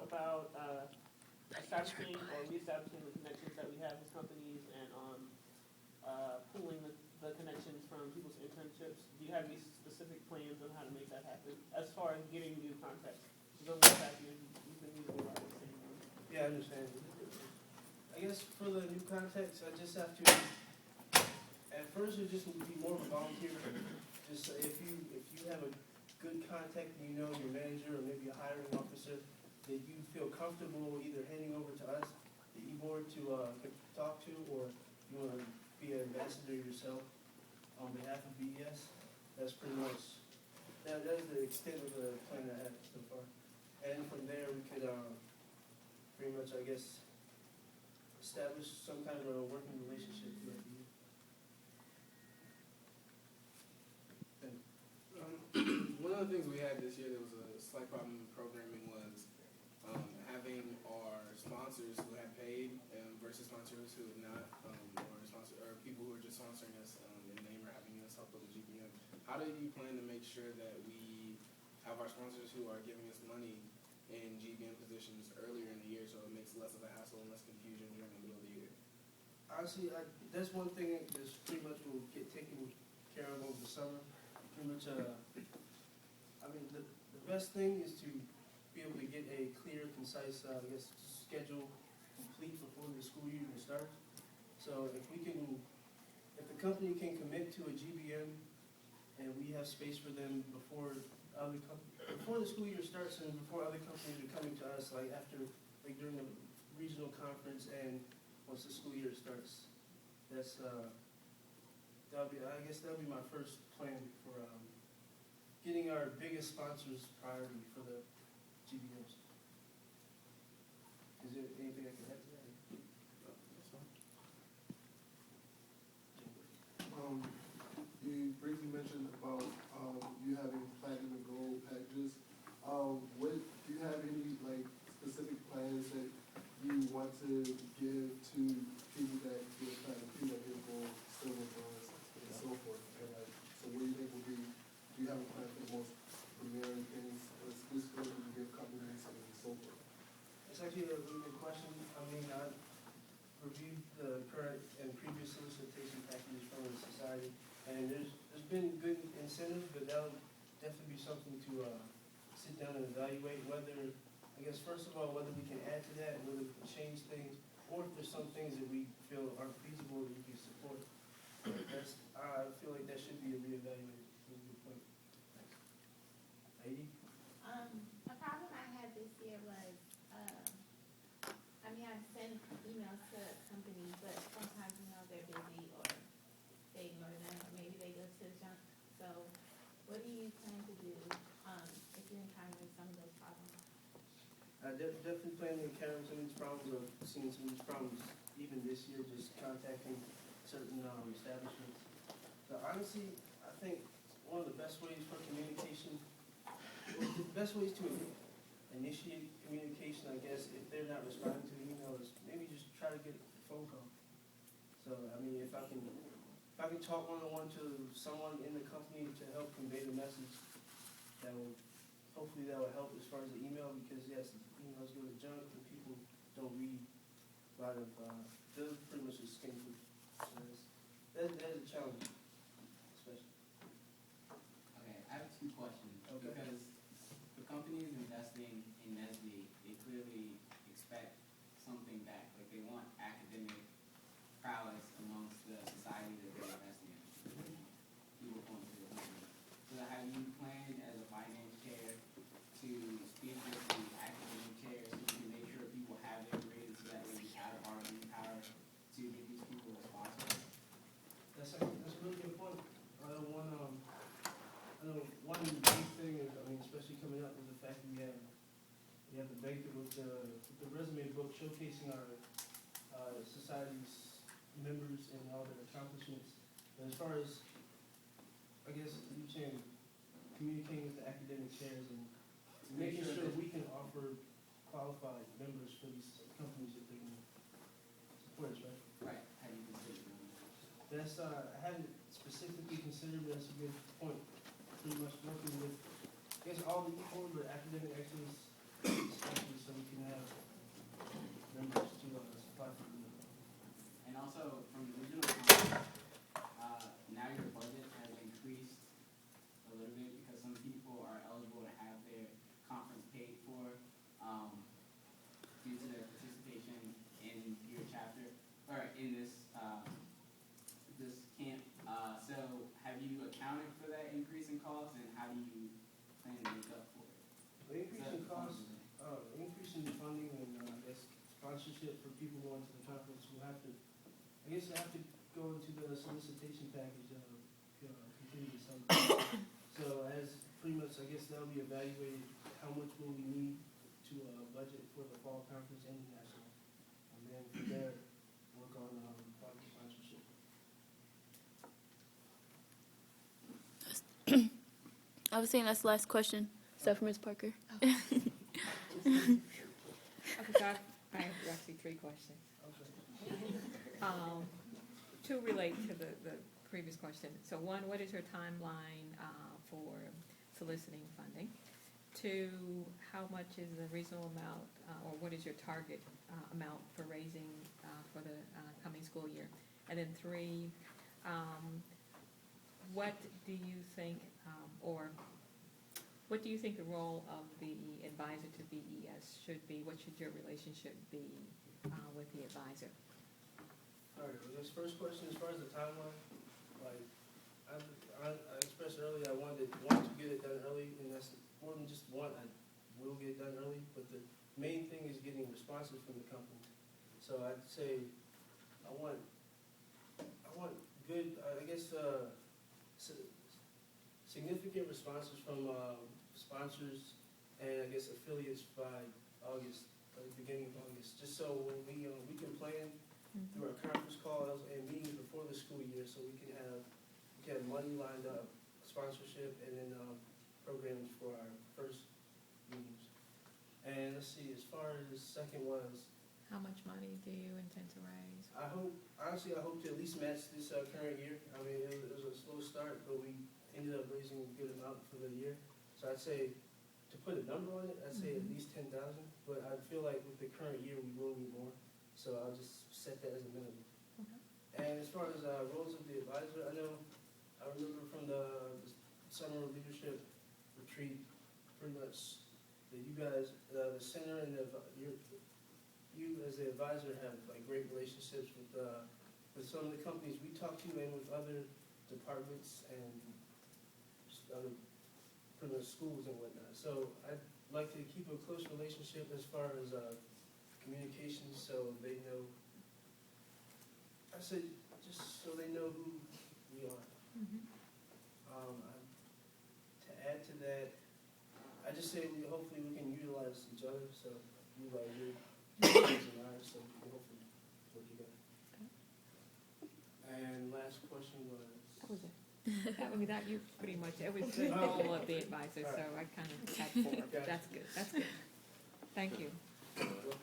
about establishing or reestablishing the connections that we have with companies and pooling the connections from people's internships. Do you have any specific plans on how to make that happen as far as getting new contacts? You've been using a lot of the same ones. Yeah, I understand. I guess for the new contacts, I just have to, at first it just would be more of a volunteer. Just if you have a good contact and you know your manager or maybe a hiring officer that you feel comfortable either handing over to us, the e-board to talk to, or you want to be an ambassador yourself on behalf of BES, that's pretty much, that's the extent of the plan I have so far. And from there we could pretty much, I guess, establish some kind of a working relationship throughout the year. One of the things we had this year that was a slight problem in programming was having our sponsors who have paid versus sponsors who have not, or people who are just sponsoring us in name or having us help with the GPM. How do you plan to make sure that we have our sponsors who are giving us money in GBM positions earlier in the year so it makes less of a hassle and less confusion during the middle of the year? Honestly, that's one thing that's pretty much will get taken care of over the summer. Pretty much, I mean, the best thing is to be able to get a clear, concise, I guess, schedule complete before the school year even starts. So if the company can commit to a GBM and we have space for them before the school year starts and before other companies are coming to us, like during the regional conference and once the school year starts, I guess that'll be my first plan for getting our biggest sponsors priority for the GBMs. Is there anything I can add to that? You briefly mentioned about you having platinum and gold packages. Do you have any specific plans that you want to give to people that get platinum, people that get gold, silver, bronze, and so forth? And so what do you think will be? Do you have a plan for the most premier things? This goes to give companies and so forth. It's actually a really good question. I mean, I reviewed the current and previous solicitation packages from the Society, and there's been good incentives, but that'll definitely be something to sit down and evaluate whether, I guess, first of all, whether we can add to that, whether we can change things, or if there's some things that we feel aren't feasible that we can support. I feel like that should be reevaluated. That's a good point. Thanks. Heidi? A problem I had this year was, I send emails to companies, but sometimes, they're busy or they ignore them, or maybe they go to junk. So what do you plan to do if you're encountering some of those problems? I definitely plan to encounter some of these problems. I've seen some of these problems even this year, just contacting certain establishments. So honestly, I think one of the best ways for communication, the best ways to initiate communication, I guess, if they're not responding to the email, is maybe just try to get a phone call. So, I mean, if I can talk one-on-one to someone in the company to help convey the message, hopefully that will help as far as the email, because yes, emails go to junk and people don't read a lot of, they're pretty much just skim through. So that is a challenge, especially. Okay, I have two questions. Okay. Because the companies investing in NESB, they clearly expect something back. Like they want academic prowess amongst the society that they're investing in. People point to the company. So have you planned as a finance chair to speak with the academic chairs so you can make sure people have their grades so that way you have bargaining power to get these people responsible? That's a really good point. One big thing is, especially coming up, is the fact that we have the banquet with the resume book showcasing our society's members and all their accomplishments. And as far as, I guess, you saying communicating with the academic chairs and making sure we can offer qualified members for these companies that they can support us, right? Right. Have you considered doing that? That's I haven't specifically considered, but that's a good point. Pretty much working with, I guess, all the people, but academic excellence, especially so we can sponsorship for people going to the conference, we'll have to, I guess I have to go into the solicitation package, continue to summer. So as pretty much, I guess that'll be evaluated, how much will we need to, budget for the fall conference and the national. And then from there, work on, product sponsorship. I was saying that's the last question. So for Ms. Parker. Okay, so I have actually 3 questions. Okay. Two relate to the previous question. So one, what is your timeline for soliciting funding? 2, how much is the reasonable amount, or what is your target amount for raising for the coming school year? And then 3, what do you think, or what do you think the role of the advisor to VES should be? What should your relationship be with the advisor? All right, well, this first question, as far as the timeline, like, I expressed earlier, I want to get it done early, and that's more than just one, I will get it done early, but the main thing is getting responses from the company. So I'd say, I want good, I guess, significant responses from sponsors and I guess affiliates by August, the beginning of August, just so when we can plan through our conference calls and meetings before the school year, so we can have money lined up, sponsorship, and then programs for our first meetings. And let's see, as far as the second was, How much money do you intend to raise? I hope to at least match this current year. I mean, it was a slow start, but we ended up raising a good amount for the year. So I'd say, to put a number on it, I'd say at least 10,000. But I feel like with the current year, we will need more. So I'll just set that as a minimum. Okay. And as far as roles of the advisor, I remember from the summer leadership retreat, pretty much that you guys, the center and you as the advisor have like great relationships with some of the companies we talk to and with other departments and other pretty much schools and whatnot. So I'd like to keep a close relationship as far as communications, so they know. I said just so they know who we are. To add to that, I just say hopefully we can utilize each other. So utilize your and ours, so we can hopefully work together. And last question was. That was it. That you pretty much, it was the role of the advisor, so I kind of had 4. Gotcha. That's good, that's good. Thank you. Well,